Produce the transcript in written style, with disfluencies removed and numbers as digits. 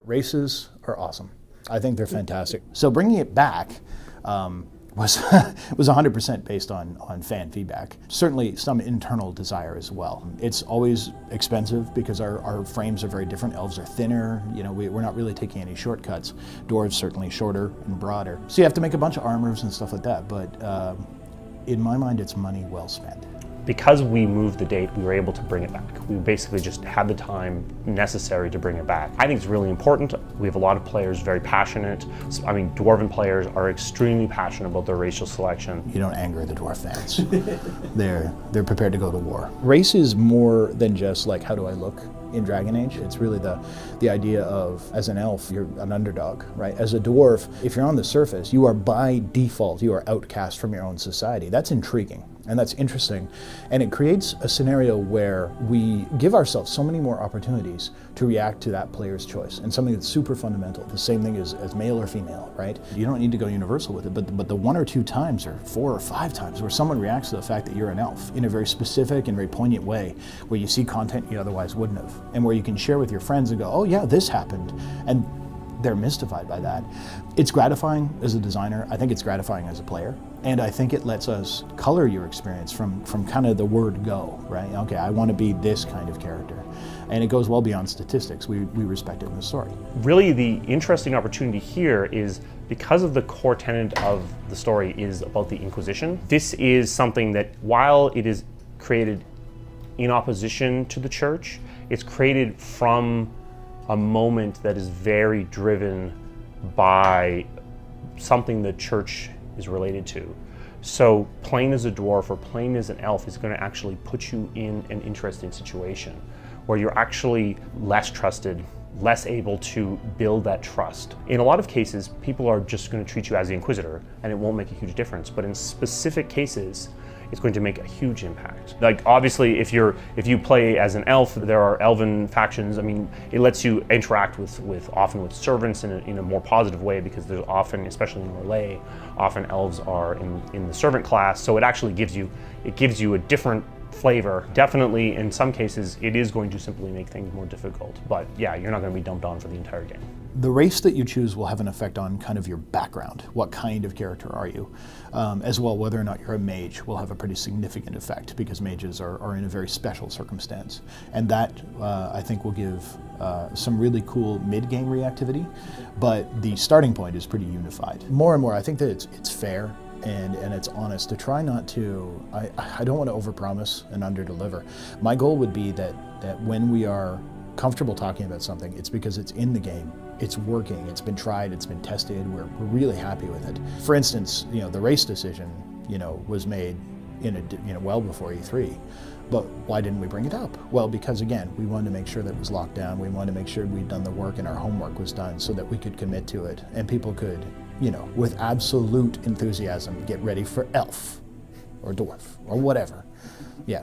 Races are awesome. I think they're fantastic. So bringing it back was 100% based on fan feedback. Certainly some internal desire as well. It's always expensive because our frames are very different. Elves are thinner. You know, we're not really taking any shortcuts. Dwarves certainly shorter and broader. So you have to make a bunch of armors and stuff like that. But in my mind, it's money well spent. Because we moved the date, we were able to bring it back. We basically just had the time necessary to bring it back. I think it's really important. We have a lot of players very passionate. I mean, Dwarven players are extremely passionate about their racial selection. You don't anger the Dwarf fans. They're prepared to go to war. Race is more than just like, how do I look in Dragon Age? It's really the idea of, as an elf, you're an underdog, right? As a dwarf, if you're on the surface, you are by default, you are outcast from your own society. That's intriguing. And that's interesting. And it creates a scenario where we give ourselves so many more opportunities to react to that player's choice, and something that's super fundamental. The same thing as male or female, right? You don't need to go universal with it, but the 1 or 2 times or 4 or 5 times where someone reacts to the fact that you're an elf in a very specific and very poignant way, where you see content you otherwise wouldn't have, and where you can share with your friends and go, oh yeah, this happened. And they're mystified by that. It's gratifying as a designer. I think it's gratifying as a player. And I think it lets us color your experience from kind of the word go, right? Okay, I want to be this kind of character. And it goes well beyond statistics. We respect it in the story. Really, the interesting opportunity here is because of the core tenet of the story is about the Inquisition. This is something that, while it is created in opposition to the church, it's created from a moment that is very driven by something the church is related to. So playing as a dwarf or playing as an elf is going to actually put you in an interesting situation where you're actually less trusted, less able to build that trust. In a lot of cases, people are just going to treat you as the Inquisitor and it won't make a huge difference. But in specific cases, it's going to make a huge impact. Like, obviously, if you play as an elf, there are elven factions. I mean, it lets you interact often with servants in a more positive way, because there's often, especially in Relay, often elves are in the servant class. So it actually gives you a different flavor. Definitely, in some cases, it is going to simply make things more difficult. But yeah, you're not going to be dumped on for the entire game. The race that you choose will have an effect on kind of your background. What kind of character are you? As well, whether or not you're a mage will have a pretty significant effect, because mages are in a very special circumstance. And that, I think, will give some really cool mid-game reactivity, but the starting point is pretty unified. More and more, I think that it's fair and it's honest to try not to, I don't want to overpromise and underdeliver. My goal would be that when we are comfortable talking about something, it's because it's in the game, it's working, it's been tried, it's been tested, we're really happy with it. For instance, the race decision, was made well before E3. But why didn't we bring it up? Well, because again, we wanted to make sure that it was locked down. We wanted to make sure we'd done the work and our homework was done so that we could commit to it, and people could, with absolute enthusiasm, get ready for elf or dwarf or whatever. Yeah.